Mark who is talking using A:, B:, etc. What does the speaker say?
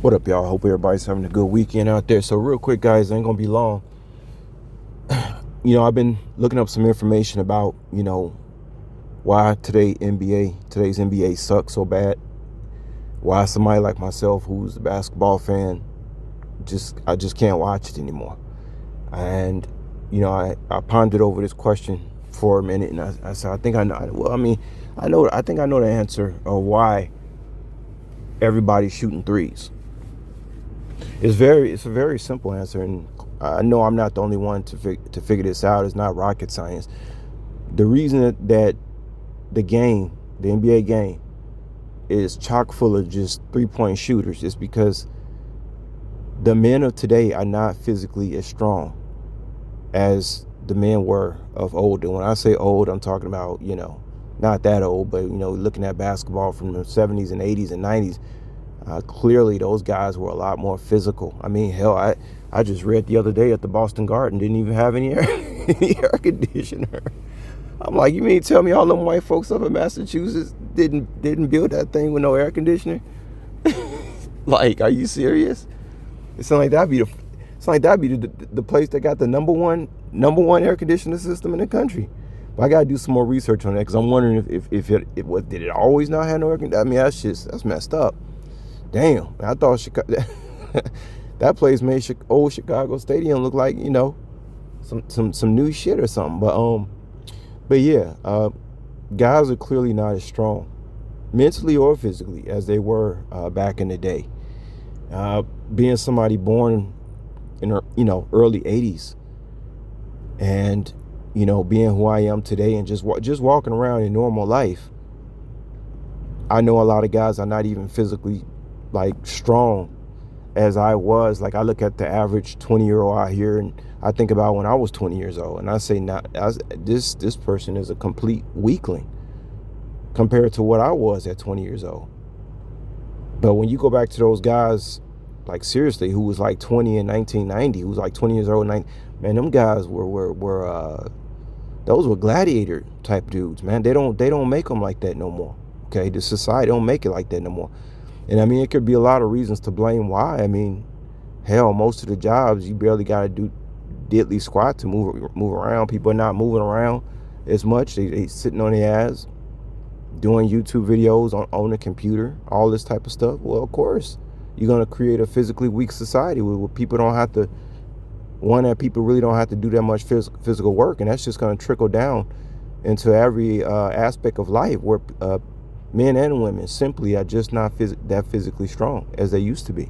A: What up, y'all? Hope everybody's having a good weekend out there. So real quick, guys, ain't gonna be long. I've been looking up some information about, why today's NBA sucks so bad. Why somebody like myself, who's a basketball fan, I just can't watch it anymore. And, I pondered over this question for a minute, and I said, I think I know. Well, I think I know the answer of why everybody's shooting threes. It's a very simple answer, and I know I'm not the only one to figure this out. It's not rocket science. The reason that the NBA game, is chock full of just 3-point shooters is because the men of today are not physically as strong as the men were of old. And when I say old, I'm talking about, not that old, but, looking at basketball from the 70s and 80s and 90s. Clearly, those guys were a lot more physical. I mean, hell, I just read the other day at the Boston Garden didn't even have any air conditioner. I'm like, you mean tell me all them white folks up in Massachusetts didn't build that thing with no air conditioner? Like, are you serious? It's like that'd be the place that got the number one air conditioner system in the country. But I gotta do some more research on that because I'm wondering if did it always not have no air conditioner? I mean, that's messed up. Damn, I thought Chicago, that place made old Chicago Stadium look like some new shit or something. But yeah, guys are clearly not as strong, mentally or physically, as they were back in the day. Being somebody born in early '80s, and being who I am today, and just walking around in normal life, I know a lot of guys are not even physically like strong as I was. Like, I look at the average 20-year-old out here, and I think about when I was 20 years old, and I say, this person is a complete weakling compared to what I was at 20 years old. But when you go back to those guys, like, seriously, who was like 20 in 1990, who was like 20 years old, man, them guys were those were gladiator type dudes, man. They don't make them like that no more. Okay, the society don't make it like that no more. And I mean, it could be a lot of reasons to blame why. I mean, hell, most of the jobs you barely got to do diddly squat to move around. People are not moving around as much. They sitting on their ass doing YouTube videos on the computer, all this type of stuff. Well, of course, you're going to create a physically weak society where people don't have to, that people really don't have to do that much physical work. And that's just going to trickle down into every aspect of life where men and women simply are just not that physically strong as they used to be.